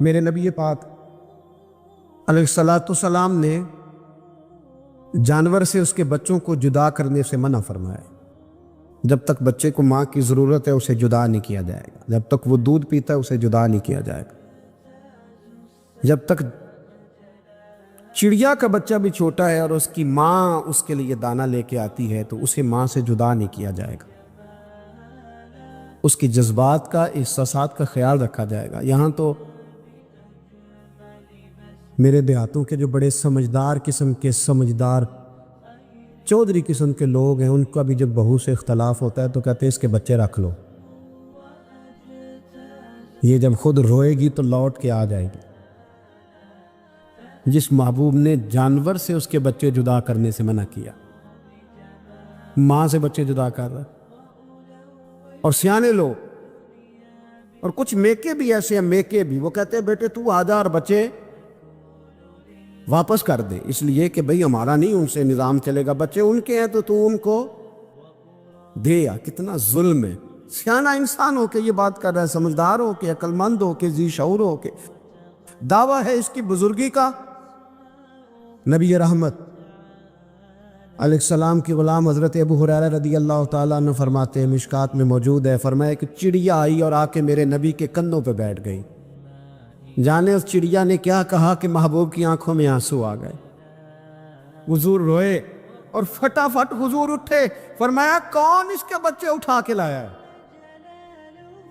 میرے نبی پاک علیہ الصلاۃ والسلام نے جانور سے اس کے بچوں کو جدا کرنے سے منع فرمایا۔ جب تک بچے کو ماں کی ضرورت ہے اسے جدا نہیں کیا جائے گا، جب تک وہ دودھ پیتا ہے اسے جدا نہیں کیا جائے گا، جب تک چڑیا کا بچہ بھی چھوٹا ہے اور اس کی ماں اس کے لیے دانہ لے کے آتی ہے تو اسے ماں سے جدا نہیں کیا جائے گا، اس کی جذبات کا، احساسات کا خیال رکھا جائے گا۔ یہاں تو میرے دیہاتوں کے جو بڑے سمجھدار قسم کے سمجھدار چودھری قسم کے لوگ ہیں، ان کا بھی جب بہو سے اختلاف ہوتا ہے تو کہتے ہیں اس کے بچے رکھ لو، یہ جب خود روئے گی تو لوٹ کے آ جائے گی۔ جس محبوب نے جانور سے اس کے بچے جدا کرنے سے منع کیا، ماں سے بچے جدا کر رہا ہے۔ اور سیانے لوگ اور کچھ میکے بھی ایسے ہیں، میکے بھی وہ کہتے ہیں بیٹے تو آجا اور بچے واپس کر دے، اس لیے کہ بھئی ہمارا نہیں ان سے نظام چلے گا، بچے ان کے ہیں تو ان کو دے۔ یا کتنا ظلم ہے۔ سیانہ انسان ہو کے یہ بات کر رہا ہے، سمجھدار ہو کے، عقل مند ہو کے، ذی شعور ہو کے، دعویٰ ہے اس کی بزرگی کا۔ نبی رحمت علیہ السلام کی غلام حضرت ابو ہریرہ رضی اللہ تعالیٰ عنہ فرماتے ہیں، مشکات میں موجود ہے، فرمایا کہ چڑیا آئی اور آ کے میرے نبی کے کندھوں پہ بیٹھ گئی۔ جانے اس چڑیا نے کیا کہا کہ محبوب کی آنکھوں میں آنسو آ گئے۔ حضور روئے اور فٹافٹ حضور اٹھے، فرمایا کون اس کے بچے اٹھا کے لایا ہے؟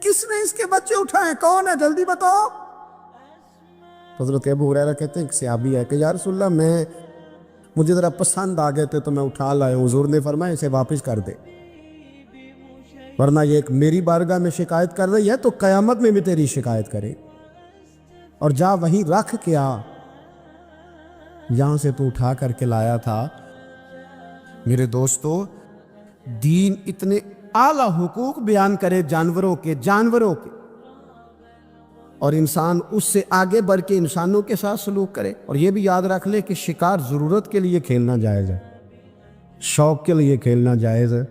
کس نے اس کے بچے اٹھائے؟ کون ہے؟ جلدی بتاؤ۔ حضرت ابو ہریرہ کہتے ہیں ایک صحابی ہے کہ یا رسول اللہ مجھے ذرا پسند آ گئے تھے تو میں اٹھا لایا۔ حضور نے فرمایا اسے واپس کر دے، ورنہ یہ ایک میری بارگاہ میں شکایت کر رہی ہے تو قیامت میں بھی تیری شکایت کرے، اور جا وہیں رکھ کے آ جہاں سے تو اٹھا کر کے لایا تھا۔ میرے دوستو، دین اتنے اعلیٰ حقوق بیان کرے جانوروں کے اور انسان اس سے آگے بڑھ کے انسانوں کے ساتھ سلوک کرے۔ اور یہ بھی یاد رکھ لے کہ شکار ضرورت کے لیے کھیلنا جائز ہے، شوق کے لیے کھیلنا جائز ہے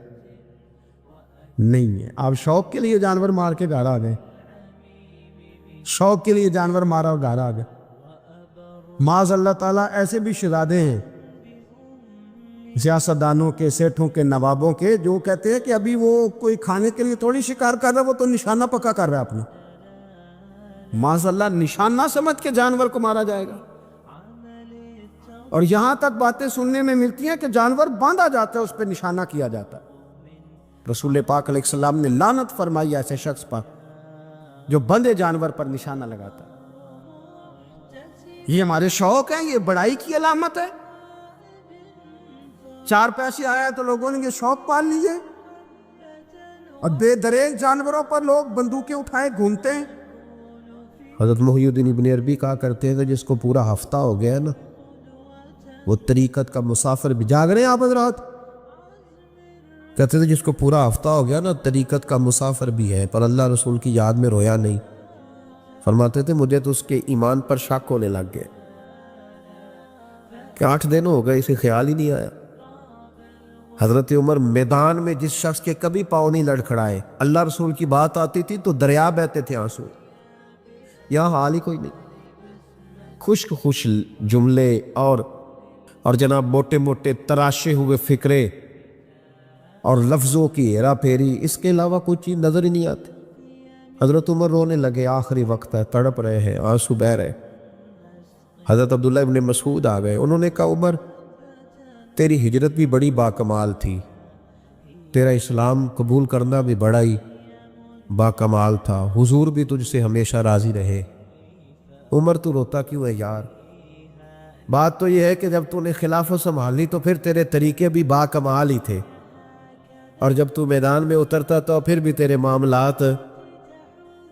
نہیں ہے۔ آپ شوق کے لیے جانور مار کے گھر آ گئے، شوق کے لیے جانور مارا اور گھر آ گئے۔ معاذ اللہ تعالیٰ ایسے بھی شہزادے ہیں سیاستدانوں کے، سیٹھوں کے، نوابوں کے، جو کہتے ہیں کہ ابھی وہ کوئی کھانے کے لیے تھوڑی شکار کر رہا ہے، وہ تو نشانہ پکا کر رہا ہے اپنا۔ معاذ اللہ نشانہ سمجھ کے جانور کو مارا جائے گا۔ اور یہاں تک باتیں سننے میں ملتی ہیں کہ جانور باندھا جاتا ہے، اس پہ نشانہ کیا جاتا ہے۔ رسول پاک علیہ السلام نے لعنت فرمائی ایسے شخص پر جو بندھے جانور پر نشانہ لگاتا ہے۔ یہ ہمارے شوق ہیں، یہ بڑائی کی علامت ہے۔ چار پیسے آیا تو لوگوں نے یہ شوق پال لیے، اور بے دریغ جانوروں پر لوگ بندوقیں اٹھائے گھومتے ہیں۔ حضرت محی الدین ابن عربی کہا کرتے تھے جس کو پورا ہفتہ ہو گیا نا، وہ طریقت کا مسافر بھی۔ جاگ رہے ہیں آپ حضرات؟ کہتے تھے جس کو پورا ہفتہ ہو گیا نا طریقت کا مسافر بھی ہے، پر اللہ رسول کی یاد میں رویا نہیں۔ فرماتے تھے مجھے تو اس کے ایمان پر شک ہونے لگ گئے کہ 8 دن ہو گئے اسے خیال ہی نہیں آیا۔ حضرت عمر میدان میں جس شخص کے کبھی پاؤں نہیں لڑکھڑائے، اللہ رسول کی بات آتی تھی تو دریا بہتے تھے آنسو۔ یہاں حال ہی کوئی نہیں، خشک جملے اور جناب موٹے موٹے تراشے ہوئے فکرے اور لفظوں کی ہیرا پھیری، اس کے علاوہ کوئی چیز نظر ہی نہیں آتی۔ حضرت عمر رونے لگے، آخری وقت ہے، تڑپ رہے ہیں، آنسو بہہ رہے۔ حضرت عبداللہ ابن مسعود آ گئے، انہوں نے کہا عمر تیری ہجرت بھی بڑی باکمال تھی، تیرا اسلام قبول کرنا بھی بڑا ہی باکمال تھا، حضور بھی تجھ سے ہمیشہ راضی رہے۔ عمر تو روتا کیوں ہے یار؟ بات تو یہ ہے کہ جب تو نے خلافت سنبھالی تو پھر تیرے طریقے بھی باکمال ہی تھے، اور جب تو میدان میں اترتا تو پھر بھی تیرے معاملات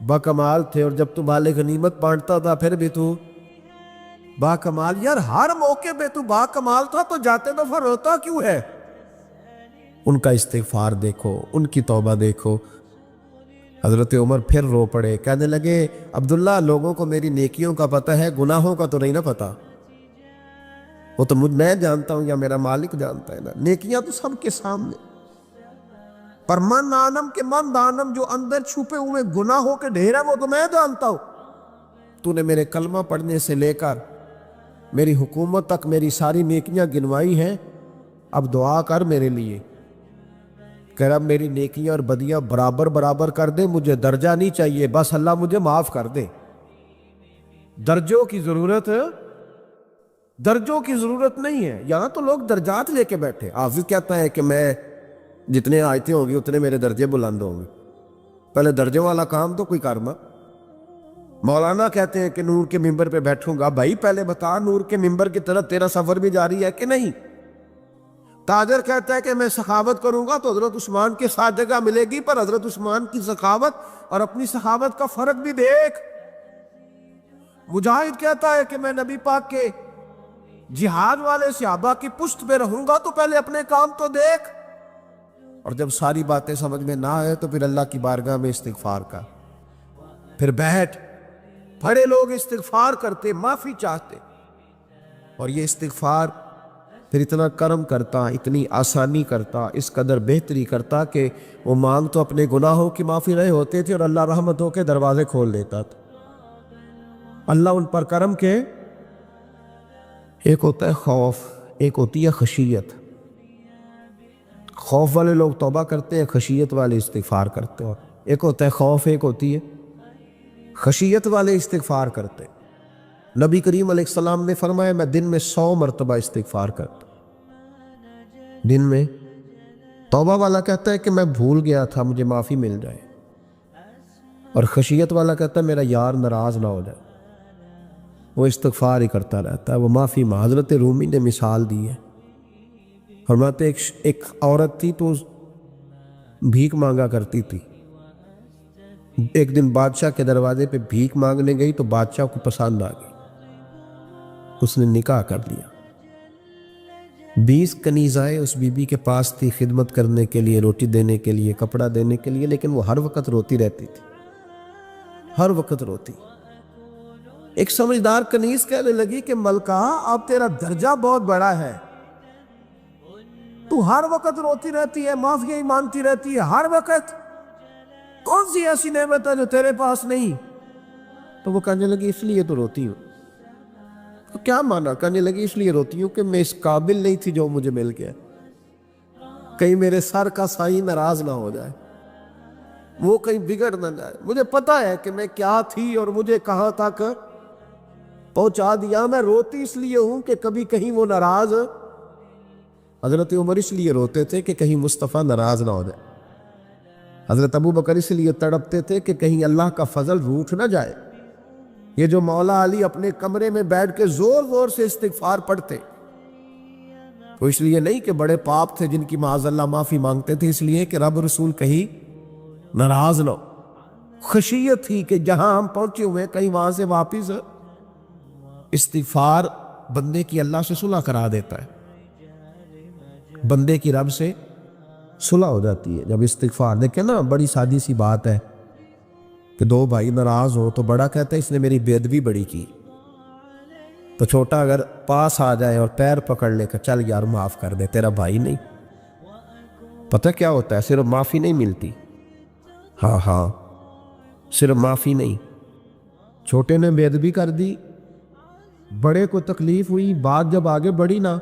باکمال تھے، اور جب تو مال غنیمت بانٹتا تھا پھر بھی تو باکمال۔ یار ہر موقع پہ تو باکمال تھا تو جاتے دفعہ روتا کیوں ہے؟ ان کا استغفار دیکھو، ان کی توبہ دیکھو۔ حضرت عمر پھر رو پڑے، کہنے لگے عبداللہ لوگوں کو میری نیکیوں کا پتہ ہے، گناہوں کا تو نہیں نا پتہ۔ وہ تو میں جانتا ہوں یا میرا مالک جانتا ہے نا، نیکیاں تو سب کے سامنے، پر من عالم کے من دانم جو اندر چھپے ہوئے گناہوں کے ڈھیر ہیں وہ تو میں جانتا ہوں۔ تو نے میرے کلمہ پڑھنے سے لے کر میری حکومت تک میری ساری نیکیاں گنوائی ہیں، اب دعا کر میرے لیے کہ رب میری نیکیاں اور بدیاں برابر برابر کر دے، مجھے درجہ نہیں چاہیے، بس اللہ مجھے معاف کر دے۔ درجوں کی ضرورت نہیں ہے۔ یہاں تو لوگ درجات لے کے بیٹھے۔ حافظ کہتا ہے کہ میں جتنے آیتیں ہوں گی اتنے میرے درجے بلند ہوں گے۔ پہلے درجے والا کام تو کوئی کرنا۔ مولانا کہتے ہیں کہ نور کے ممبر پہ بیٹھوں گا، بھائی پہلے بتا نور کے ممبر کی طرف تیرا سفر بھی جاری ہے کہ نہیں؟ تاجر کہتا ہے کہ میں سخاوت کروں گا تو حضرت عثمان کے ساتھ جگہ ملے گی، پر حضرت عثمان کی سخاوت اور اپنی سخاوت کا فرق بھی دیکھ۔ مجاہد کہتا ہے کہ میں نبی پاک کے جہاد والے صحابہ کی پشت پہ رہوں گا تو پہلے اپنے کام تو دیکھ۔ اور جب ساری باتیں سمجھ میں نہ آئے تو پھر اللہ کی بارگاہ میں استغفار کا، پھر بیٹھ۔ بڑے لوگ استغفار کرتے، معافی چاہتے، اور یہ استغفار پھر اتنا کرم کرتا، اتنی آسانی کرتا، اس قدر بہتری کرتا کہ وہ مانگ تو اپنے گناہوں کی معافی رہے ہوتے تھے اور اللہ رحمتوں کے دروازے کھول دیتا تھا۔ اللہ ان پر کرم کے، ایک ہوتا ہے خوف، ایک ہوتی ہے خشیت۔ خوف والے لوگ توبہ کرتے ہیں، خشیت والے استغفار کرتے ہیں۔ ایک ہوتا ہے خوف، ایک ہوتی ہے خشیت والے استغفار کرتے۔ نبی کریم علیہ السلام نے فرمایا میں دن میں 100 مرتبہ استغفار کرتا۔ دن میں توبہ والا کہتا ہے کہ میں بھول گیا تھا، مجھے معافی مل جائے، اور خشیت والا کہتا ہے میرا یار ناراض نہ ہو جائے، وہ استغفار ہی کرتا رہتا ہے، وہ معافی مانگ۔ حضرت رومی نے مثال دی ہے، فرماتے ایک عورت تھی تو بھیک مانگا کرتی تھی۔ ایک دن بادشاہ کے دروازے پہ بھیک مانگنے گئی تو بادشاہ کو پسند آ گئی، اس نے نکاح کر لیا۔ 20 کنیزائیں اس بی بی کے پاس تھی خدمت کرنے کے لیے، روٹی دینے کے لیے، کپڑا دینے کے لیے، لیکن وہ ہر وقت روتی رہتی تھی، ہر وقت روتی۔ ایک سمجھدار کنیز کہنے لگی کہ ملکہ اب تیرا درجہ بہت بڑا ہے، تو ہر وقت روتی رہتی ہے، معافی ہی مانگتی رہتی ہے ہر وقت، کون سی ایسی نعمت ہے جو تیرے پاس نہیں؟ تو وہ کہنے لگی اس لیے تو روتی ہوں۔ تو کیا مانا؟ کہنے لگی اس لیے روتی ہوں کہ میں اس قابل نہیں تھی جو مجھے مل گیا، کہیں میرے سر کا سائیں ناراض نہ ہو جائے، وہ کہیں بگڑ نہ جائے۔ مجھے پتا ہے کہ میں کیا تھی اور مجھے کہاں تک پہنچا دیا، میں روتی اس لیے ہوں کہ کبھی کہیں وہ ناراض۔ حضرت عمر اس لیے روتے تھے کہ کہیں مصطفیٰ ناراض نہ ہو جائے، حضرت ابو بکر اس لیے تڑپتے تھے کہ کہیں اللہ کا فضل روٹھ نہ جائے۔ یہ جو مولا علی اپنے کمرے میں بیٹھ کے زور زور سے استغفار پڑھتے، وہ اس لیے نہیں کہ بڑے پاپ تھے جن کی معاذ اللہ معافی مانگتے تھے، اس لیے کہ رب رسول کہیں ناراض نہ ہو۔ خشیت تھی کہ جہاں ہم پہنچے ہوئے کہیں وہاں سے واپس۔ استغفار بندے کی اللہ سے صلح کرا دیتا ہے، بندے کی رب سے صلح ہو جاتی ہے جب استغفار۔ دیکھیں نا، بڑی سادی سی بات ہے کہ دو بھائی ناراض ہو تو بڑا کہتا ہے اس نے میری بے ادبی بڑی کی، تو چھوٹا اگر پاس آ جائے اور پیر پکڑ لے کہ چل یار معاف کر دے، تیرا بھائی نہیں۔ پتہ کیا ہوتا ہے؟ صرف معافی نہیں ملتی، ہاں صرف معافی نہیں، چھوٹے نے بے ادبی کر دی، بڑے کو تکلیف ہوئی، بات جب آگے بڑھی نا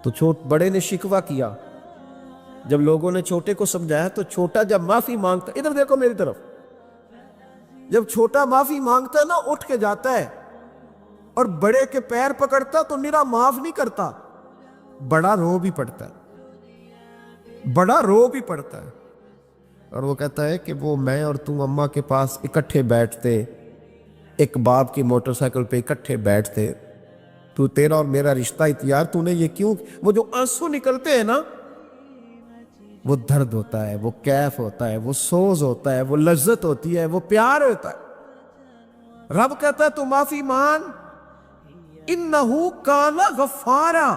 تو بڑے نے شکوہ کیا۔ جب لوگوں نے چھوٹے کو سمجھایا تو چھوٹا جب معافی مانگتا، ادھر دیکھو میری طرف، جب چھوٹا معافی مانگتا ہے نا اٹھ کے جاتا ہے، اور بڑے کے پیر پکڑتا تو نرا معاف نہیں کرتا، بڑا رو بھی پڑتا ہے، اور وہ کہتا ہے کہ وہ میں اور تم اماں کے پاس اکٹھے بیٹھتے، ایک باپ کی موٹر سائیکل پہ اکٹھے بیٹھتے، تو تیرا اور میرا رشتہ اتیار تو نے یہ کیوں؟ وہ جو آنسو نکلتے ہیں نا، وہ درد ہوتا ہے، وہ کیف ہوتا ہے، وہ سوز ہوتا ہے، وہ لذت ہوتی ہے، وہ پیار ہوتا ہے۔ رب کہتا ہے تو معافی مانگ، انہو کان غفارا،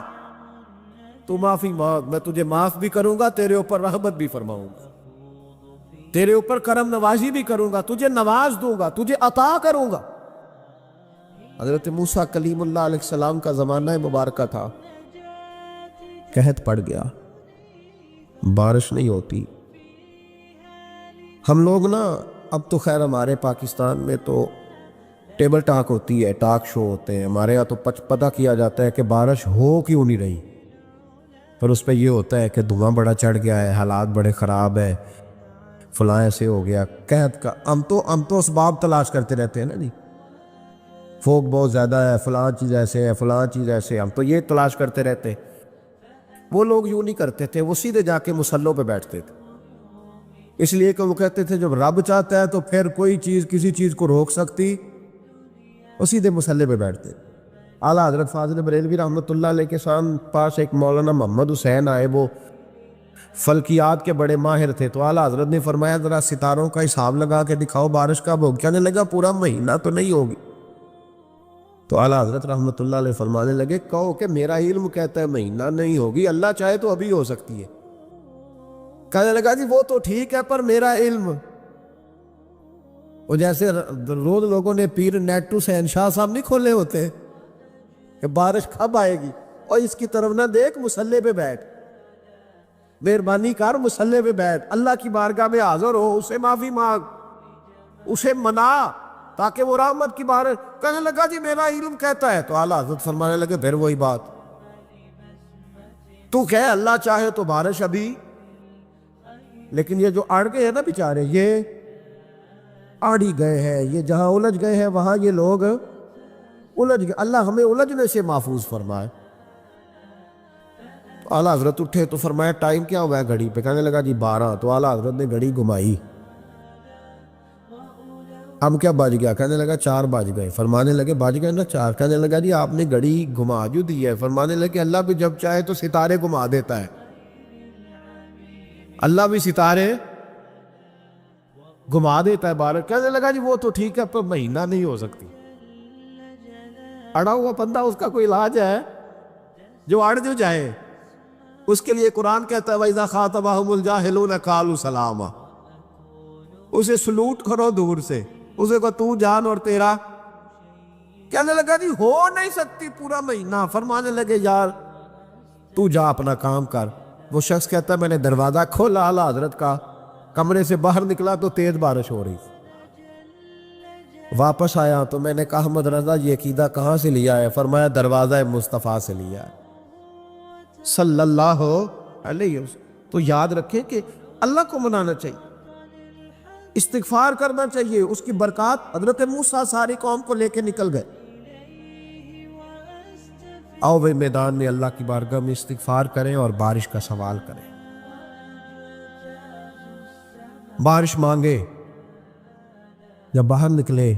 تو معافی مانگ، میں تجھے معاف بھی کروں گا، تیرے اوپر رحمت بھی فرماؤں گا، تیرے اوپر کرم نوازی بھی کروں گا، تجھے نواز دوں گا، تجھے عطا کروں گا۔ حضرت موسیٰ کلیم اللہ علیہ السلام کا زمانہ مبارکہ تھا، قحط پڑ گیا، بارش نہیں ہوتی۔ ہم لوگ نا اب تو خیر ہمارے پاکستان میں تو ٹیبل ٹاک ہوتی ہے، ٹاک شو ہوتے ہیں ہمارے یہاں، تو پتہ کیا جاتا ہے کہ بارش ہو کیوں نہیں رہی، پر اس پہ یہ ہوتا ہے کہ دھواں بڑا چڑھ گیا ہے، حالات بڑے خراب ہے، فلاں ایسے ہو گیا، قحط کا ہم تو اسباب تلاش کرتے رہتے ہیں نا جی، فوگ بہت زیادہ ہے، فلاں چیز ایسے ہے، فلاں چیز ایسے، ہم تو یہ تلاش کرتے رہتے۔ وہ لوگ یوں نہیں کرتے تھے، وہ سیدھے جا کے مصلوں پہ بیٹھتے تھے، اس لیے کہ وہ کہتے تھے جب رب چاہتا ہے تو پھر کوئی چیز کسی چیز کو روک سکتی، وہ سیدھے مصلے پہ بیٹھتے۔ اعلیٰ حضرت فاضل بریلوی رحمۃ اللہ علیہ کے پاس ایک مولانا محمد حسین آئے، وہ فلکیات کے بڑے ماہر تھے، تو اعلیٰ حضرت نے فرمایا ذرا ستاروں کا حساب لگا کے دکھاؤ بارش کب ہوگی؟ کہنے لگا پورا مہینہ تو نہیں ہوگی۔ تو اعلیٰ حضرت رحمۃ اللہ علیہ فرمانے لگے کہو کہ میرا علم کہتا ہے مہینہ نہیں ہوگی، اللہ چاہے تو ابھی ہو سکتی ہے۔ کہنے لگا جی وہ تو ٹھیک ہے پر میرا علم، وہ جیسے روز لوگوں نے پیر نیٹو شہنشاہ صاحب نہیں کھولے ہوتے کہ بارش کب آئے گی، اور اس کی طرف نہ دیکھ، مصلے پہ بیٹھ، مہربانی کر مصلے پہ بیٹھ، اللہ کی بارگاہ میں حاضر ہو، اسے معافی مانگ، اسے منا تاکہ وہ رحمت کی بارش۔ کہنے لگا جی میرا علم کہتا ہے، تو اعلیٰ حضرت فرمانے لگے پھر وہی بات، تو کہے اللہ چاہے تو بارش ابھی، لیکن یہ جو اڑ گئے ہیں نا بیچارے، یہ اڑ ہی گئے ہیں، یہ جہاں الجھ گئے ہیں وہاں یہ لوگ الجھ گئے، اللہ ہمیں الجھنے سے محفوظ فرمائے۔ تو اعلیٰ حضرت اٹھے تو فرمایا ٹائم کیا ہوا ہے گھڑی پہ؟ کہنے لگا جی 12۔ تو اعلیٰ حضرت نے گھڑی گھمائی، اب کیا بج گیا؟ کہنے لگا 4 بج گئے۔ فرمانے لگے بج گئے نا 4؟ کہنے لگا جی آپ نے گھڑی گھما جو دی ہے۔ فرمانے لگے اللہ بھی جب چاہے تو ستارے گھما دیتا ہے، اللہ بھی ستارے گھما دیتا ہے بارش۔ کہنے لگا جی وہ تو ٹھیک ہے پر مہینہ نہیں ہو سکتی، اڑا ہوا بندہ اس کا کوئی علاج ہے؟ جو اڑ جو جائے اس کے لیے قرآن کہتا ہے وَإِذَا خَاطَبَهُمُ الْجَاهِلُونَ قَالُوا سَلَامًا، اسے سلوٹ کرو دور سے، اسے کو تو جان اور تیرا۔ کہنے لگا جی ہو نہیں سکتی پورا مہینہ۔ فرمانے لگے یار تو جا اپنا کام کر۔ وہ شخص کہتا ہے میں نے دروازہ کھولا اعلیٰ حضرت کا، کمرے سے باہر نکلا تو تیز بارش ہو رہی، واپس آیا تو میں نے کہا احمد رضا یہ عقیدہ کہاں سے لیا ہے؟ فرمایا دروازہ مصطفیٰ سے لیا ہے صلی اللہ علیہ وسلم۔ تو یاد رکھیں کہ اللہ کو منانا چاہیے، استغفار کرنا چاہیے، اس کی برکات۔ حضرت موسیٰ ساری قوم کو لے کے نکل گئے، آؤ بھائی میدان میں اللہ کی بارگاہ میں استغفار کریں اور بارش کا سوال کریں، بارش مانگے۔ جب باہر نکلے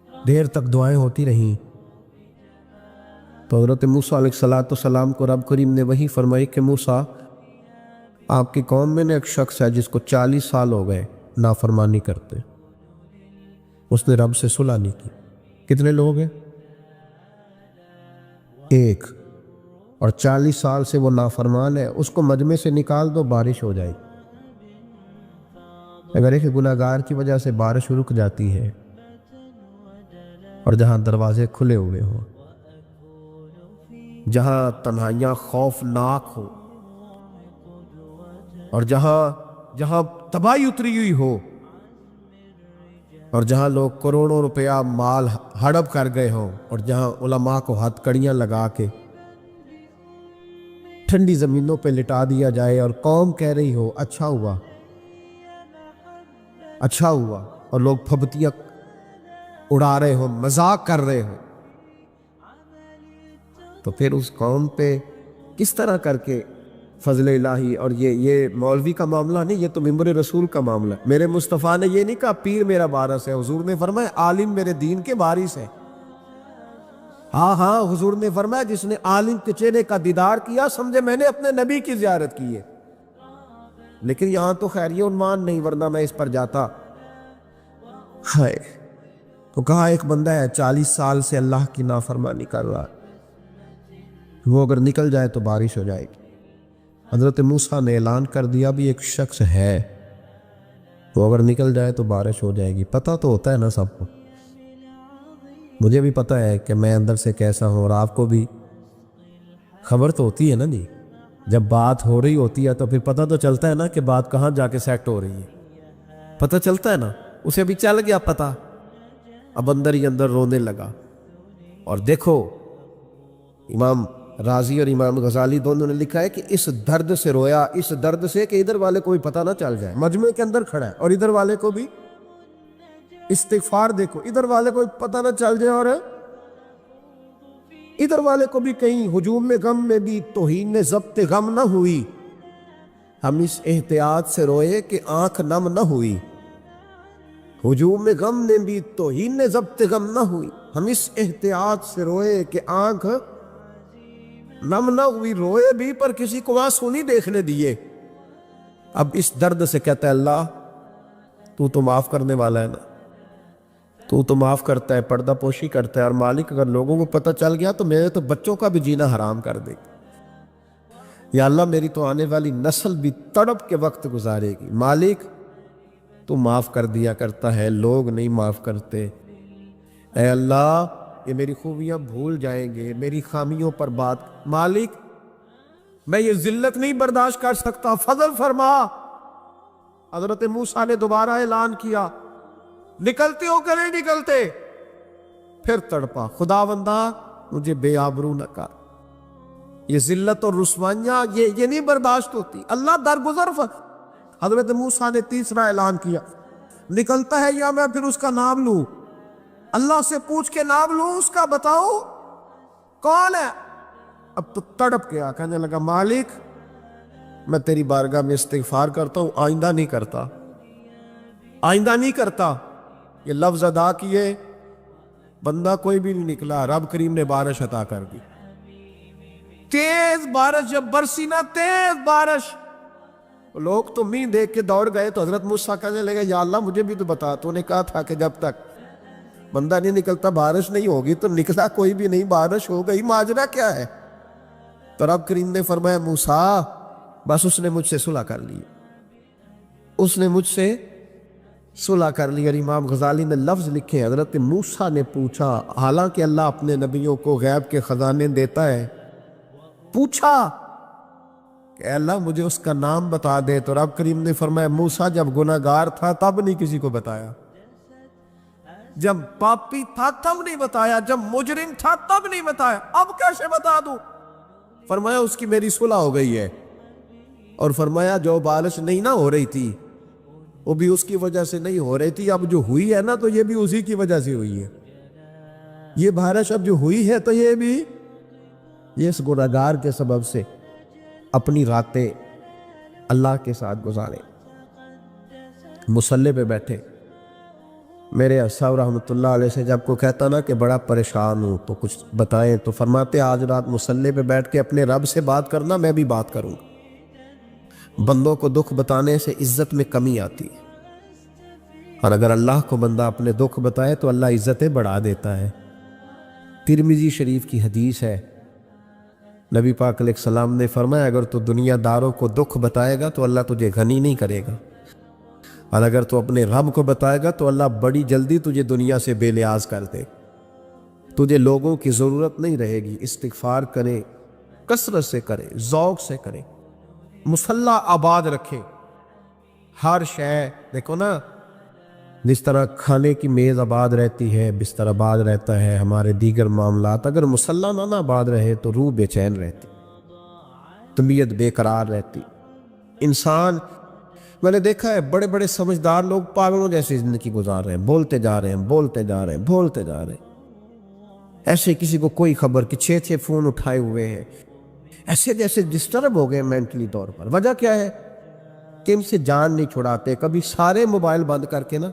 دیر تک دعائیں ہوتی رہیں، تو حضرت موسیٰ علیہ السلام کو رب کریم نے وحی فرمائی کہ موسیٰ آپ کی قوم میں نے ایک شخص ہے جس کو 40 سال ہو گئے نافرمانی کرتے، اس نے رب سے صلح نہیں کی۔ کتنے لوگ ہیں؟ ایک، اور 40 سال سے وہ نافرمان ہے، اس کو مجمع سے نکال دو بارش ہو جائے گی۔ اگر ایک گناہگار کی وجہ سے بارش رک جاتی ہے، اور جہاں دروازے کھلے ہوئے ہوں، جہاں تنہائیاں خوفناک ہو، اور جہاں تباہی اتری ہوئی ہو، اور جہاں لوگ کروڑوں روپیہ مال ہڑپ کر گئے ہوں، اور جہاں علماء کو ہتھ کڑیاں لگا کے ٹھنڈی زمینوں پہ لٹا دیا جائے، اور قوم کہہ رہی ہو اچھا ہوا اچھا ہوا، اور لوگ پھبتیاں اڑا رہے ہوں، مذاق کر رہے ہوں، تو پھر اس قوم پہ کس طرح کر کے فضل الہی۔ اور یہ مولوی کا معاملہ نہیں، یہ تو ممبر رسول کا معاملہ ہے۔ میرے مصطفیٰ نے یہ نہیں کہا پیر میرا وارث ہے، حضور نے فرمایا عالم میرے دین کے وارث ہے۔ ہاں حضور نے فرمایا جس نے عالم کے چہرے کا دیدار کیا سمجھے میں نے اپنے نبی کی زیارت کی ہے۔ لیکن یہاں تو خیر یہ عنوان نہیں، ورنہ میں اس پر جاتا۔ ہائے، تو کہا ایک بندہ ہے 40 سال سے اللہ کی نافرمانی کر رہا ہے، وہ اگر نکل جائے تو بارش ہو جائے گی۔ حضرت موسیٰ نے اعلان کر دیا بھی ایک شخص ہے، وہ اگر نکل جائے تو بارش ہو جائے گی۔ پتہ تو ہوتا ہے نا سب کو، مجھے بھی پتہ ہے کہ میں اندر سے کیسا ہوں، اور آپ کو بھی خبر تو ہوتی ہے نا جی۔ جب بات ہو رہی ہوتی ہے تو پھر پتہ تو چلتا ہے نا کہ بات کہاں جا کے سیٹ ہو رہی ہے، پتہ چلتا ہے نا، اسے بھی چل گیا پتہ اب اندر ہی اندر رونے لگا. اور دیکھو امام رازی اور امام غزالی دونوں نے لکھا ہے کہ اس درد سے رویا، اس درد سے کہ ادھر والے کو بھی پتہ نہ چل جائے، مجمع کے اندر کھڑا ہے اور ادھر والے کو بھی استغفار، دیکھو ادھر والے کو پتہ نہ چل جائے اور ادھر والے کو بھی کہیں ہجوم میں غم میں بھی توہین ضبط غم نہ ہوئی. ہم اس احتیاط سے روئے کہ آنکھ نم نہ ہوئی. ہجوم میں غم نے بھی توہین ضبط غم نہ ہوئی. ہم اس احتیاط سے روئے کہ آنکھ نم نہ ہوئی. روئے بھی پر کسی کو آنسو نہیں دیکھنے دیے. اب اس درد سے کہتا ہے اللہ تو معاف کرنے والا ہے نا، تو معاف کرتا ہے، پردہ پوشی کرتا ہے. اور مالک اگر لوگوں کو پتہ چل گیا تو میرے تو بچوں کا بھی جینا حرام کر دے گا. یا اللہ میری تو آنے والی نسل بھی تڑپ کے وقت گزارے گی. مالک تو معاف کر دیا کرتا ہے، لوگ نہیں معاف کرتے. اے اللہ یہ میری خوبیاں بھول جائیں گے، میری خامیوں پر بات. مالک میں یہ ذلت نہیں برداشت کر سکتا، فضل فرما. حضرت موسیٰ نے دوبارہ اعلان کیا، نکلتے ہو کہ نہیں نکلتے؟ پھر تڑپا، خداوندا مجھے بے آبرو نہ کر. یہ ذلت اور رسوائیاں یہ نہیں برداشت ہوتی. اللہ درگزر. حضرت موسیٰ نے تیسرا اعلان کیا، نکلتا ہے یا میں پھر اس کا نام لوں؟ اللہ سے پوچھ کے نام لوں اس کا، بتاؤ کون ہے؟ اب تو تڑپ گیا، کہنے لگا مالک میں تیری بارگاہ میں استغفار کرتا ہوں، آئندہ نہیں کرتا، آئندہ نہیں کرتا. یہ لفظ ادا کیے، بندہ کوئی بھی نہیں نکلا. رب کریم نے بارش عطا کر دی، تیز بارش. جب برسی نا تیز بارش، لوگ تو مین دیکھ کے دوڑ گئے. تو حضرت موسیٰ کہنے لگے یا اللہ مجھے بھی تو بتا، تو نے کہا تھا کہ جب تک بندہ نہیں نکلتا بارش نہیں ہوگی. تو نکلا کوئی بھی نہیں، بارش ہو گئی. ماجرا کیا ہے؟ تو رب کریم نے فرمایا موسیٰ بس اس نے مجھ سے صلح کر لی، اس نے مجھ سے صلح کر لی. اور امام غزالی نے لفظ لکھے، حضرت موسیٰ نے پوچھا، حالانکہ اللہ اپنے نبیوں کو غیب کے خزانے دیتا ہے، پوچھا کہ اللہ مجھے اس کا نام بتا دے. تو رب کریم نے فرمایا موسیٰ جب گناہ گار تھا تب نہیں کسی کو بتایا، جب پاپی تھا تب نہیں بتایا، جب مجرم تھا تب نہیں بتایا، اب کیسے بتا دوں؟ فرمایا اس کی میری صلح ہو گئی ہے. اور فرمایا جو بارش نہیں نہ ہو رہی تھی وہ بھی اس کی وجہ سے نہیں ہو رہی تھی، اب جو ہوئی ہے نا تو یہ بھی اسی کی وجہ سے ہوئی ہے. یہ بارش اب جو ہوئی ہے تو یہ بھی یہ اس گناہگار کے سبب سے. اپنی راتیں اللہ کے ساتھ گزارے. مصلی پہ بیٹھے، میرے صاحب رحمۃ اللہ علیہ سے جب کو کہتا نا کہ بڑا پریشان ہوں تو کچھ بتائیں، تو فرماتے آج رات مصلی پہ بیٹھ کے اپنے رب سے بات کرنا، میں بھی بات کروں. بندوں کو دکھ بتانے سے عزت میں کمی آتی ہے، اور اگر اللہ کو بندہ اپنے دکھ بتائے تو اللہ عزتیں بڑھا دیتا ہے. ترمذی شریف کی حدیث ہے، نبی پاک علیہ السلام نے فرمایا اگر تو دنیا داروں کو دکھ بتائے گا تو اللہ تجھے غنی نہیں کرے گا، اور اگر تو اپنے رب کو بتائے گا تو اللہ بڑی جلدی تجھے دنیا سے بے نیاز کر دے. تجھے لوگوں کی ضرورت نہیں رہے گی. استغفار کریں، کثرت سے کریں، ذوق سے کریں، مصلی آباد رکھیں. ہر شے دیکھو نا، جس طرح کھانے کی میز آباد رہتی ہے، بستر آباد رہتا ہے، ہمارے دیگر معاملات، اگر مصلی نہ آباد رہے تو روح بے چین رہتی، طبیعت بے قرار رہتی. انسان میں نے دیکھا ہے بڑے بڑے سمجھدار لوگ پاگلوں جیسی زندگی گزار رہے ہیں، بولتے جا رہے ہیں، بولتے جا رہے ہیں، بولتے جا رہے ہیں، ایسے کسی کو کوئی خبر کہ 6 فون اٹھائے ہوئے ہیں، ایسے جیسے ڈسٹرب ہو گئے مینٹلی طور پر. وجہ کیا ہے کہ ان سے جان نہیں چھڑاتے. کبھی سارے موبائل بند کر کے نا،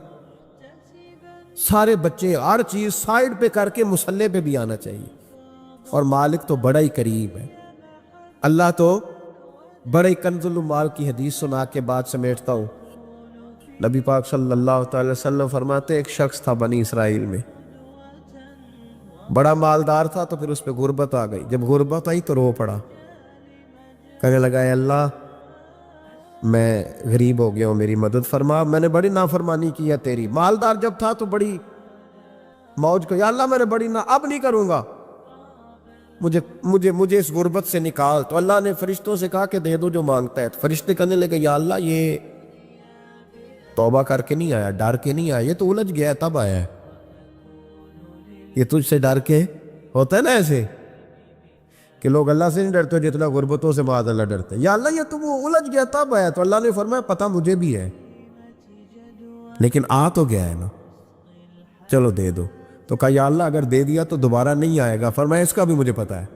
سارے بچے ہر چیز سائیڈ پہ کر کے مصلی پہ بھی آنا چاہیے. اور مالک تو بڑا ہی قریب ہے، اللہ تو بڑے کنز المال کی حدیث سنا کے بعد سمیٹتا ہوں. نبی پاک صلی اللہ تعالی وسلم فرماتے ایک شخص تھا بنی اسرائیل میں، بڑا مالدار تھا، تو پھر اس پہ غربت آ گئی. جب غربت آئی تو رو پڑا، کہنے لگا اے اللہ میں غریب ہو گیا ہوں، میری مدد فرما، میں نے بڑی نافرمانی کی ہے تیری. مالدار جب تھا تو بڑی موج کو، یا اللہ میں نے بڑی اب نہیں کروں گا، مجھے اس غربت سے نکال. تو اللہ نے فرشتوں سے کہا کہ دے دو جو مانگتا ہے. تو فرشتے کہنے لگے یا اللہ یہ توبہ کر کے نہیں آیا، ڈر کے نہیں آیا، یہ تو الجھ گیا تب آیا ہے. یہ تجھ سے ڈر کے ہوتا ہے نا ایسے کہ لوگ اللہ سے نہیں ڈرتے جتنا غربتوں سے معاذ اللہ ڈرتے ہیں. یا اللہ یہ تو وہ الجھ گیا تب آیا, تو اللہ نے فرمایا پتہ مجھے بھی ہے, لیکن آ تو گیا ہے نا, چلو دے دو. تو کہا یا اللہ اگر دے دیا تو دوبارہ نہیں آئے گا. فرمایا اس کا بھی مجھے پتہ ہے,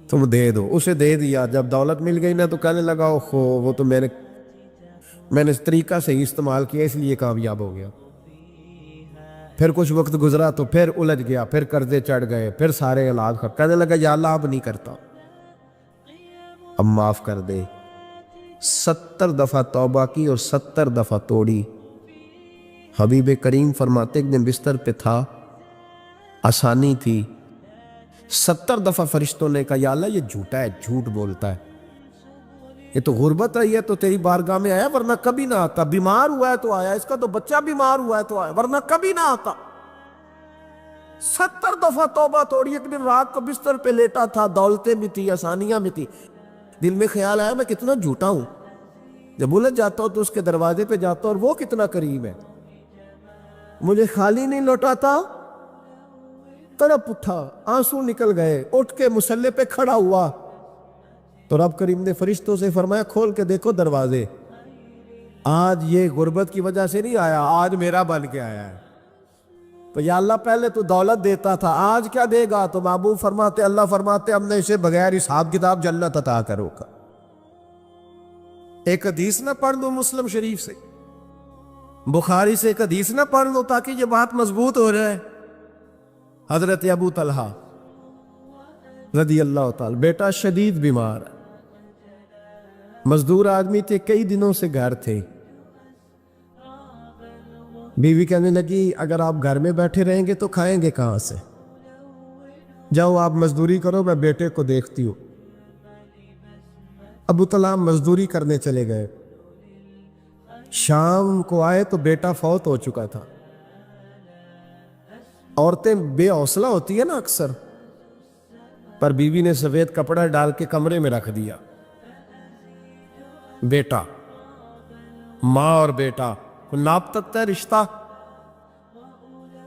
تم دے دو. اسے دے دیا. جب دولت مل گئی نا تو کہنے لگا اوہو وہ تو میں نے اس طریقہ سے ہی استعمال کیا اس لیے کامیاب ہو گیا. پھر کچھ وقت گزرا تو پھر الجھ گیا, پھر قرضے چڑھ گئے, پھر سارے اولاد خرچ. کہنے لگا یا اللہ اب نہیں کرتا, اب معاف کر دے. 70 دفعہ توبہ کی اور 70 دفعہ توڑی. حبیب کریم فرماتے ایک دن بستر پہ تھا, آسانی تھی, 70 دفعہ فرشتوں نے کہا یا اللہ یہ جھوٹا ہے, جھوٹ بولتا ہے, یہ تو غربت ہے, یہ تو تیری بارگاہ میں آیا ورنہ کبھی نہ آتا. بیمار ہوا ہے تو آیا, اس کا تو بچہ بیمار ہوا ہے تو آیا, ورنہ کبھی نہ آتا. 70 دفعہ توبہ توڑی. ایک دن رات کو بستر پہ لیٹا تھا, دولتیں بھی تھی, آسانیاں بھی تھی. دل میں خیال آیا میں کتنا جھوٹا ہوں, جب الجھ جاتا ہوں تو اس کے دروازے پہ جاتا ہوں اور وہ کتنا قریب ہے, مجھے خالی نہیں لوٹاتا. تڑپ اٹھا, آنسو نکل گئے, اٹھ کے مصلی پہ کھڑا ہوا تو رب کریم نے فرشتوں سے فرمایا کھول کے دیکھو دروازے, آج یہ غربت کی وجہ سے نہیں آیا, آج میرا بن کے آیا ہے. تو یا اللہ پہلے تو دولت دیتا تھا, آج کیا دے گا؟ تو محبوب فرماتے اللہ فرماتے ہم نے اسے بغیر حساب کتاب جنت عطا کرو گا. ایک حدیث نہ پڑھ لو مسلم شریف سے, بخاری سے ایک حدیث نہ پڑھ لو تاکہ یہ بات مضبوط ہو جائے. حضرت ابو طلحہ رضی اللہ تعالی, بیٹا شدید بیمار, مزدور آدمی تھے, کئی دنوں سے گھر تھے. بیوی کہنے لگی اگر آپ گھر میں بیٹھے رہیں گے تو کھائیں گے کہاں سے, جاؤ آپ مزدوری کرو, میں بیٹے کو دیکھتی ہوں. ابو طلحہ مزدوری کرنے چلے گئے. شام کو آئے تو بیٹا فوت ہو چکا تھا. عورتیں بے حوصلہ ہوتی ہے نا اکثر, پر بیوی نے سفید کپڑا ڈال کے کمرے میں رکھ دیا. بیٹا, ماں اور بیٹا ناپ تکتا ہے رشتہ,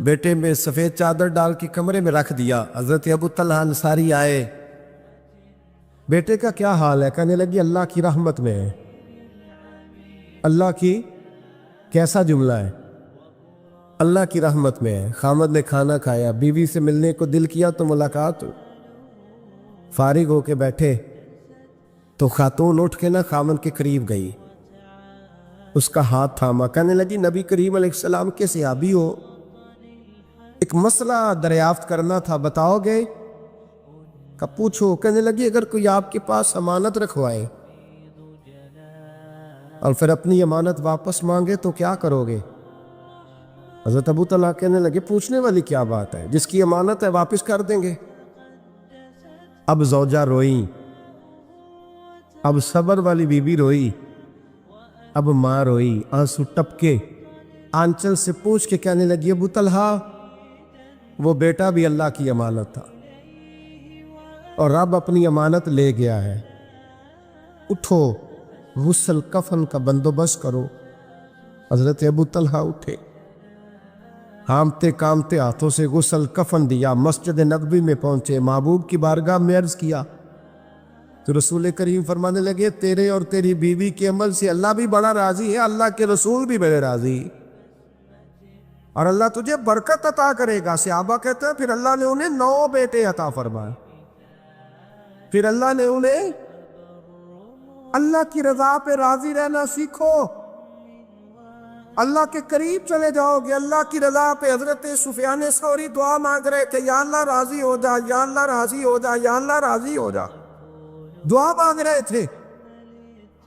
بیٹے میں سفید چادر ڈال کے کمرے میں رکھ دیا. حضرت ابو طلحہ انصاری آئے, بیٹے کا کیا حال ہے؟ کہنے لگی اللہ کی رحمت میں ہے. اللہ کی کیسا جملہ ہے, اللہ کی رحمت میں ہے. خامد نے کھانا کھایا, بیوی سے ملنے کو دل کیا تو ملاقات, فارغ ہو کے بیٹھے تو خاتون اٹھ کے نا خامد کے قریب گئی, اس کا ہاتھ تھاما. کہنے لگی نبی کریم علیہ السلام کے صحابی ہو, ایک مسئلہ دریافت کرنا تھا, بتاؤ گے؟ کہ پوچھو. کہنے لگی اگر کوئی آپ کے پاس امانت رکھوائے اور پھر اپنی امانت واپس مانگے تو کیا کرو گے؟ حضرت ابو طلحہ کہنے لگے پوچھنے والی کیا بات ہے, جس کی امانت ہے واپس کر دیں گے. اب زوجہ روئی, اب صبر والی بیوی روئی, اب ماں روئی, آنسو ٹپکے, آنچل سے پوچھ کے کہنے لگی ابو طلحہ وہ بیٹا بھی اللہ کی امانت تھا اور رب اپنی امانت لے گیا ہے, اٹھو غسل کفن کا بندوبست کرو. حضرت ابو طلحہ اٹھے, ہامتے کامتے ہاتھوں سے غسل کفن دیا, مسجد نبوی میں پہنچے, محبوب کی بارگاہ میں عرض کیا تو رسول کریم فرمانے لگے تیرے اور تیری بیوی کے عمل سے اللہ بھی بڑا راضی ہے, اللہ کے رسول بھی بڑے راضی, اور اللہ تجھے برکت عطا کرے گا. صحابہ کہتے ہیں پھر اللہ نے انہیں 9 بیٹے عطا فرمائے. پھر اللہ نے انہیں اللہ کی رضا پہ راضی رہنا سیکھو, اللہ کے قریب چلے جاؤ گے, اللہ کی رضا پہ. حضرت سفیان ثوری دعا مانگ رہے تھے یا اللہ راضی ہو جا, یا اللہ راضی ہو جا, یا اللہ راضی ہو جا, دعا مانگ رہے تھے.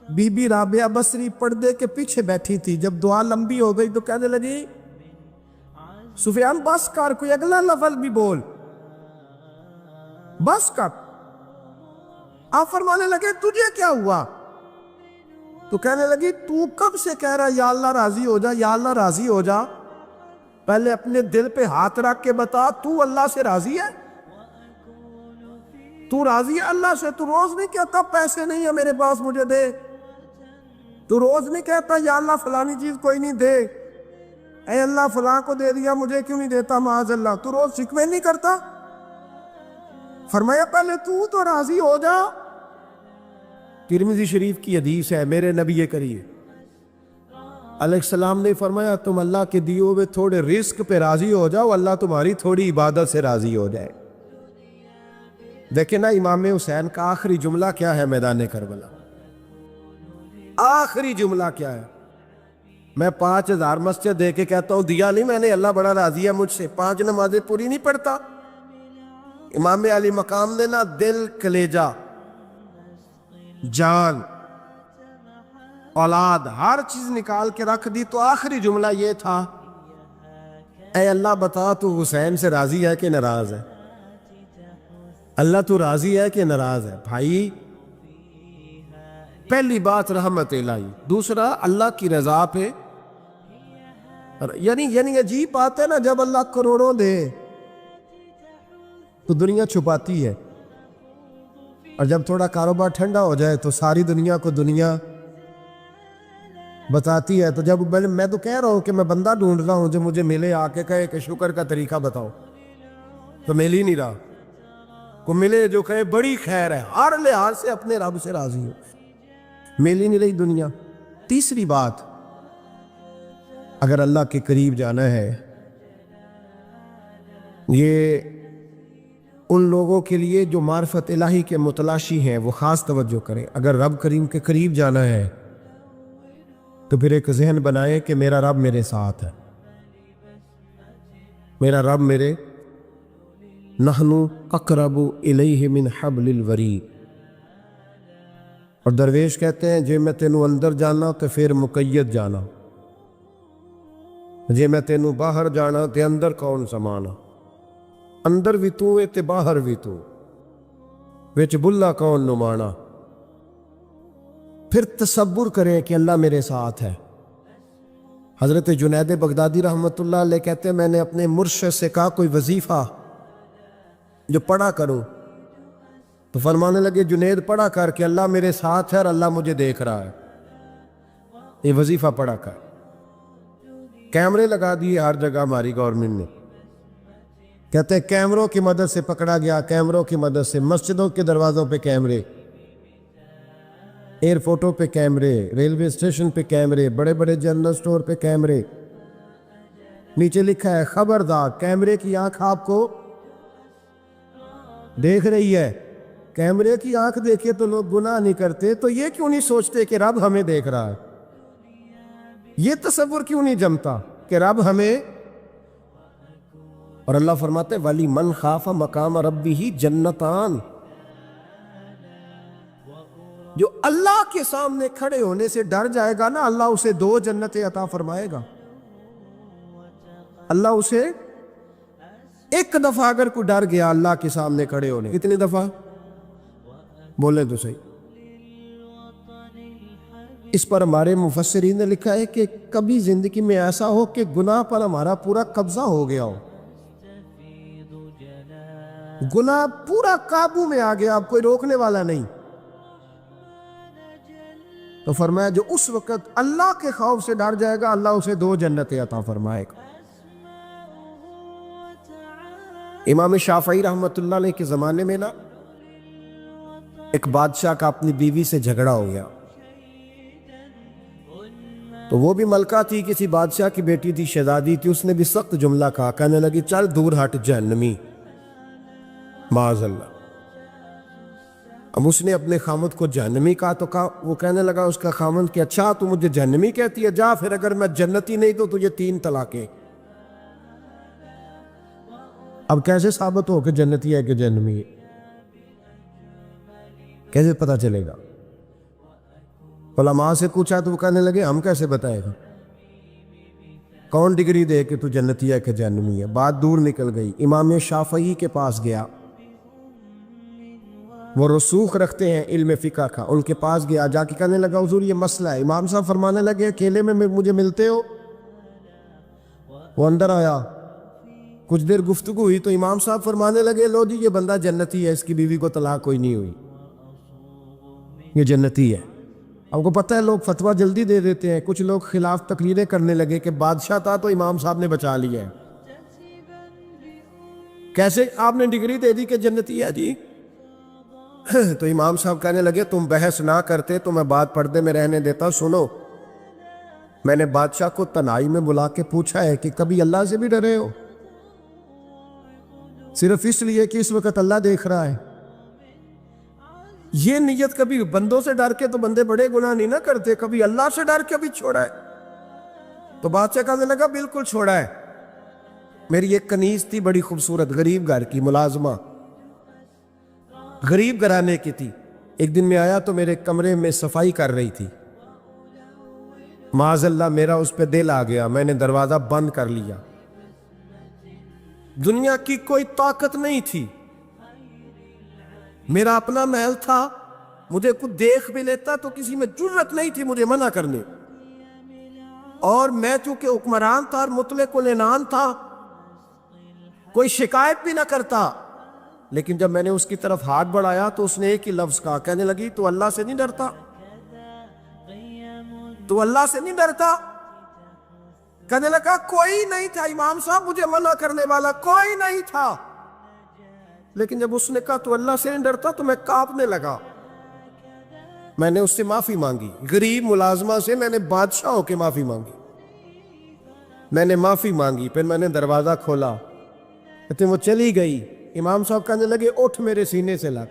بی بی رابعہ بصری پردے کے پیچھے بیٹھی تھی, جب دعا لمبی ہو گئی تو کہنے لگی سفیان بس کر, کوئی اگلا لفظ بھی بول, بس کر. آپ فرمانے لگے تجھے کیا ہوا؟ تو کہنے لگی تو کب سے کہہ رہا یا اللہ راضی ہو جا, یا اللہ راضی ہو جا, پہلے اپنے دل پہ ہاتھ رکھ کے بتا تو اللہ سے راضی ہے؟ تو راضی ہے اللہ سے؟ تو روز نہیں کہتا پیسے نہیں ہے میرے پاس مجھے دے, تو روز نہیں کہتا یا اللہ فلانی چیز کوئی نہیں دے, اے اللہ فلاں کو دے دیا مجھے کیوں نہیں دیتا معاذ اللہ، تو روز شکوے نہیں کرتا؟ فرمایا پہلے تو راضی ہو جا۔ ترمذی شریف کی حدیث ہے، میرے نبی کریم علیہ السلام نے فرمایا تم اللہ کے دیے ہوئے تھوڑے رزق پہ راضی ہو جاؤ، اللہ تمہاری تھوڑی عبادت سے راضی ہو جائے۔ دیکھیں نا امام حسین کا آخری جملہ کیا ہے میدان کربلا، آخری جملہ کیا ہے؟ میں 5000 مسجد دے کے کہتا ہوں دیا نہیں میں نے، اللہ بڑا راضی ہے مجھ سے، 5 نمازیں پوری نہیں پڑھتا۔ امام علی مقام نے نا دل، کلیجہ، جان، اولاد، ہر چیز نکال کے رکھ دی، تو آخری جملہ یہ تھا اے اللہ بتا تو حسین سے راضی ہے کہ ناراض ہے؟ اللہ تو راضی ہے کہ ناراض ہے؟ بھائی پہلی بات رحمت الہی، دوسرا اللہ کی رضا پہ، یعنی عجیب بات ہے نا، جب اللہ کروڑوں دے تو دنیا چھپاتی ہے، اور جب تھوڑا کاروبار ٹھنڈا ہو جائے تو ساری دنیا کو دنیا بتاتی ہے۔ تو جب میں تو کہہ رہا ہوں کہ میں بندہ ڈھونڈ رہا ہوں جو مجھے ملے، آ کے کہے کہ شکر کا طریقہ بتاؤ، تو مل ہی نہیں رہا۔ کو ملے جو کہے بڑی خیر ہے، ہر لحاظ سے اپنے رب سے راضی ہو، مل ہی نہیں رہی دنیا۔ تیسری بات، اگر اللہ کے قریب جانا ہے، یہ ان لوگوں کے لیے جو معرفت الہی کے متلاشی ہیں وہ خاص توجہ کریں۔ اگر رب کریم کے قریب جانا ہے تو پھر ایک ذہن بنائے کہ میرا رب میرے ساتھ ہے، میرا رب میرے، نحن اقرب الیہ من حبل الورید۔ اور درویش کہتے ہیں جے میں تینوں اندر جانا تو پھر مقید جانا، جے میں تینوں باہر جانا تے اندر کون سمانا، اندر بھی تو تے باہر بھی تو، وچ بلا کون نمانا۔ پھر تصور کریں کہ اللہ میرے ساتھ ہے۔ حضرت جنید بغدادی رحمۃ اللہ علیہ کہتے ہیں میں نے اپنے مرشد سے کہا کوئی وظیفہ جو پڑھا کروں، تو فرمانے لگے جنید پڑھا کر کہ اللہ میرے ساتھ ہے اور اللہ مجھے دیکھ رہا ہے، یہ وظیفہ پڑھا کر۔ کیمرے لگا دیے ہر جگہ ہماری گورنمنٹ نے، کہتے ہیں کیمروں کی مدد سے پکڑا گیا، کیمروں کی مدد سے، مسجدوں کے دروازوں پہ کیمرے، ایئرپورٹوں پہ کیمرے، ریلوے اسٹیشن پہ کیمرے، بڑے بڑے جنرل سٹور پہ کیمرے، نیچے لکھا ہے خبردار کیمرے کی آنکھ آپ کو دیکھ رہی ہے۔ کیمرے کی آنکھ دیکھے تو لوگ گناہ نہیں کرتے، تو یہ کیوں نہیں سوچتے کہ رب ہمیں دیکھ رہا ہے؟ یہ تصور کیوں نہیں جمتا کہ رب ہمیں؟ اور اللہ فرماتے ولی من خاف مقام ربہ جنتان، جو اللہ کے سامنے کھڑے ہونے سے ڈر جائے گا نا، اللہ اسے 2 جنتیں عطا فرمائے گا۔ اللہ اسے ایک دفعہ اگر کوئی ڈر گیا اللہ کے سامنے کھڑے ہونے، کتنی دفعہ بولے تو صحیح؟ اس پر ہمارے مفسرین نے لکھا ہے کہ کبھی زندگی میں ایسا ہو کہ گناہ پر ہمارا پورا قبضہ ہو گیا ہو، گناہ پورا قابو میں آ گیا، اب کوئی روکنے والا نہیں، تو فرمایا جو اس وقت اللہ کے خوف سے ڈر جائے گا اللہ اسے 2 جنتیں عطا فرمائے گا۔ امام شافعی رحمۃ اللہ علیہ کے زمانے میں نا ایک بادشاہ کا اپنی بیوی سے جھگڑا ہو گیا، تو وہ بھی ملکہ تھی، کسی بادشاہ کی بیٹی تھی، شہزادی تھی، اس نے بھی سخت جملہ کہا، کہنے لگی چل دور ہٹ جہنمی، معاذ اللہ۔ اب اس نے اپنے خامد کو جہنمی کہا تو وہ کہنے لگا اس کا خامد کہ اچھا تو مجھے جہنمی کہتی ہے، جا پھر اگر میں جنتی نہیں تو تجھے 3 طلاقیں۔ اب کیسے ثابت ہو کہ جنتی ہے کہ جہنمی ہے؟ کیسے پتا چلے گا؟ علماء سے پوچھا تو وہ کہنے لگے ہم کیسے بتائے گا، کون ڈگری دے کہ تو جنتی ہے کہ جہنمی ہے؟ بات دور نکل گئی، امام شافعی کے پاس گیا، وہ رسوخ رکھتے ہیں علم فقہ کا، ان کے پاس گیا، جا کے کہنے لگا حضور یہ مسئلہ ہے۔ امام صاحب فرمانے لگے اکیلے میں مجھے ملتے ہو؟ وہ اندر آیا، کچھ دیر گفتگو ہوئی تو امام صاحب فرمانے لگے لو جی یہ بندہ جنتی ہے، اس کی بیوی کو طلاق کوئی نہیں ہوئی، یہ جنتی ہے۔ آپ کو پتہ ہے لوگ فتویٰ جلدی دے دیتے ہیں، کچھ لوگ خلاف تقریریں کرنے لگے کہ بادشاہ تھا تو امام صاحب نے بچا لیا ہے۔ کیسے آپ نے ڈگری دے دی کہ جنتی ہے جی؟ تو امام صاحب کہنے لگے تم بحث نہ کرتے تو میں بات پردے میں رہنے دیتا۔ سنو، میں نے بادشاہ کو تنہائی میں بلا کے پوچھا ہے کہ کبھی اللہ سے بھی ڈرے ہو؟ صرف اس لیے کہ اس وقت اللہ دیکھ رہا ہے۔ یہ نیت کبھی بندوں سے ڈر کے تو بندے بڑے گناہ نہیں نہ کرتے، کبھی اللہ سے ڈر کے بھی چھوڑا ہے؟ تو بادشاہ کہنے لگا بالکل چھوڑا ہے۔ میری ایک کنیز تھی بڑی خوبصورت، غریب گھر کی ملازمہ، غریب گھرانے کی تھی۔ ایک دن میں آیا تو میرے کمرے میں صفائی کر رہی تھی، معاذ اللہ میرا اس پہ دل آ گیا، میں نے دروازہ بند کر لیا۔ دنیا کی کوئی طاقت نہیں تھی، میرا اپنا محل تھا، مجھے کچھ دیکھ بھی لیتا تو کسی میں جرت نہیں تھی مجھے منع کرنے، اور میں چونکہ حکمران تھا اور مطلق العنان تھا، کوئی شکایت بھی نہ کرتا۔ لیکن جب میں نے اس کی طرف ہاتھ بڑھایا تو اس نے ایک ہی لفظ کہا، کہنے لگی تو اللہ سے نہیں ڈرتا؟ تو اللہ سے نہیں ڈرتا؟ کہنے لگا کوئی نہیں تھا امام صاحب مجھے منع کرنے والا، کوئی نہیں تھا۔ لیکن جب اس نے کہا تو اللہ سے نہیں ڈرتا تو میں کانپنے لگا۔ میں نے اس سے معافی مانگی، غریب ملازمہ سے میں نے بادشاہ ہو کے معافی مانگی۔ میں نے معافی مانگی، پھر میں نے دروازہ کھولا، کہتے وہ چلی گئی۔ امام صاحب کہنے لگے اٹھ میرے سینے سے لگ۔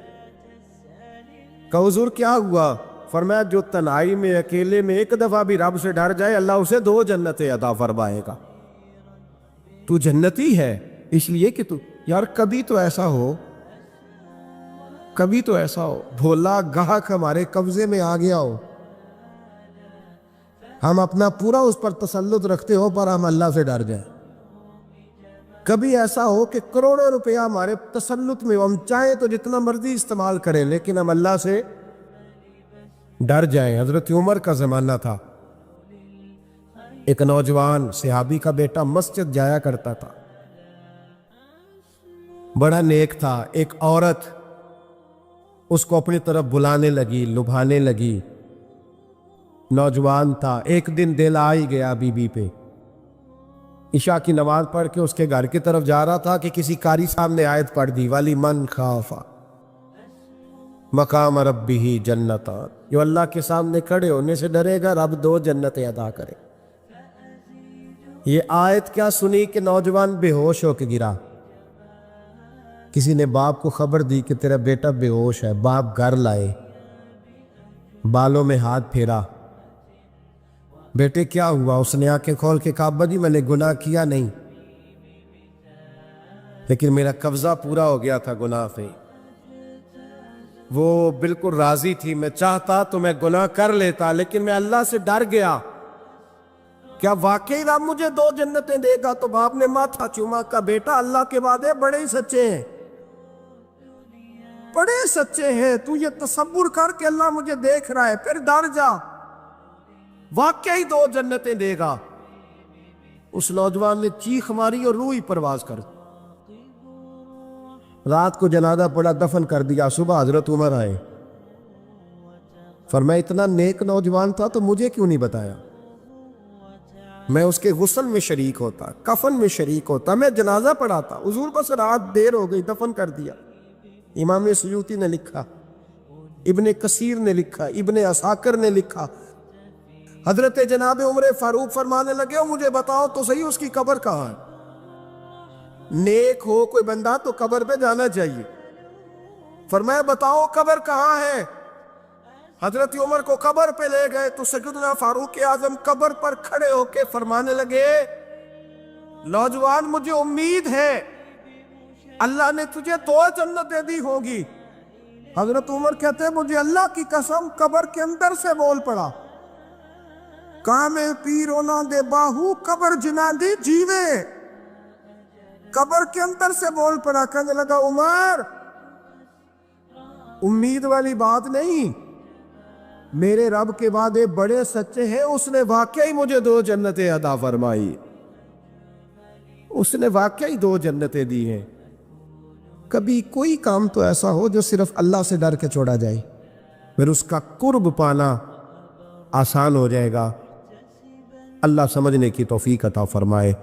کہا حضور کیا ہوا؟ فرمایا جو تنہائی میں اکیلے میں ایک دفعہ بھی رب سے ڈر جائے اللہ اسے 2 جنتیں عطا فرمائے گا۔ تو جنتی ہے اس لیے کہ تو یار کبھی تو ایسا ہو بھولا گاہک ہمارے قبضے میں آ گیا ہو، ہم اپنا پورا اس پر تسلط رکھتے ہو پر ہم اللہ سے ڈر جائیں۔ کبھی ایسا ہو کہ کروڑوں روپیہ ہمارے تسلط میں، ہم چاہیں تو جتنا مرضی استعمال کریں لیکن ہم اللہ سے ڈر جائیں۔ حضرت عمر کا زمانہ تھا، ایک نوجوان صحابی کا بیٹا مسجد جایا کرتا تھا، بڑا نیک تھا۔ ایک عورت اس کو اپنی طرف بلانے لگی، لبھانے لگی، نوجوان تھا۔ ایک دن دل آ ہی گیا بی بی پہ، عشاء کی نماز پڑھ کے اس کے گھر کی طرف جا رہا تھا کہ کسی قاری صاحب نے آیت پڑھ دی، وَلِمَنْ خَافَ مقام ربہ جنتان، جو اللہ کے سامنے کھڑے ہونے سے ڈرے گا رب 2 جنتیں عطا کرے۔ یہ آیت کیا سنی کہ نوجوان بے ہوش ہو کے گرا۔ کسی نے باپ کو خبر دی کہ تیرا بیٹا بے ہوش ہے، باپ گھر لائے، بالوں میں ہاتھ پھیرا، بیٹے کیا ہوا؟ اس نے آنکھیں کھول کے کہا ابا جی میں نے گناہ کیا نہیں، لیکن میرا قبضہ پورا ہو گیا تھا گناہ پہ، وہ بالکل راضی تھی، میں چاہتا تو میں گناہ کر لیتا لیکن میں اللہ سے ڈر گیا۔ کیا واقعی رب مجھے 2 جنتیں دے گا؟ تو باپ نے ماتھا چوما، کا بیٹا اللہ کے وعدے بڑے ہی سچے ہیں، بڑے سچے ہیں، تو یہ تصور کر کے اللہ مجھے دیکھ رہا ہے، پھر ڈر جا، واقعی 2 جنتیں دے گا۔ اس نوجوان نے چیخ ماری اور روح ہی پرواز کر، رات کو جنازہ پڑا، دفن کر دیا۔ صبح حضرت عمر آئے، فرمایا اتنا نیک نوجوان تھا تو مجھے کیوں نہیں بتایا؟ میں اس کے غسل میں شریک ہوتا، کفن میں شریک ہوتا، میں جنازہ پڑھاتا، حضور بس رات دیر ہو گئی دفن کر دیا۔ امام سیوطی نے لکھا، ابن کثیر نے لکھا، ابن عساکر نے لکھا، حضرت جناب عمر فاروق فرمانے لگے مجھے بتاؤ تو صحیح اس کی قبر کہاں ہے؟ نیک ہو کوئی بندہ تو قبر پہ جانا چاہیے، فرمایا بتاؤ قبر کہاں ہے؟ حضرت عمر کو قبر پہ لے گئے تو سیدنا فاروق اعظم قبر پر کھڑے ہو کے فرمانے لگے نوجوان مجھے امید ہے اللہ نے تجھے 2 جنتیں دی ہوگی۔ حضرت عمر کہتے ہیں مجھے اللہ کی قسم قبر کے اندر سے بول پڑا، کامے پیرونا دے باہو قبر جنا دی جیوے، قبر کے اندر سے بول پڑا، کہنے لگا عمر امید والی بات نہیں، میرے رب کے وعدے بڑے سچے ہیں، اس نے واقعی مجھے 2 جنتیں عطا فرمائی، اس نے واقعی 2 جنتیں دی ہیں۔ کبھی کوئی کام تو ایسا ہو جو صرف اللہ سے ڈر کے چھوڑا جائے، پھر اس کا قرب پانا آسان ہو جائے گا۔ اللہ سمجھنے کی توفیق عطا فرمائے۔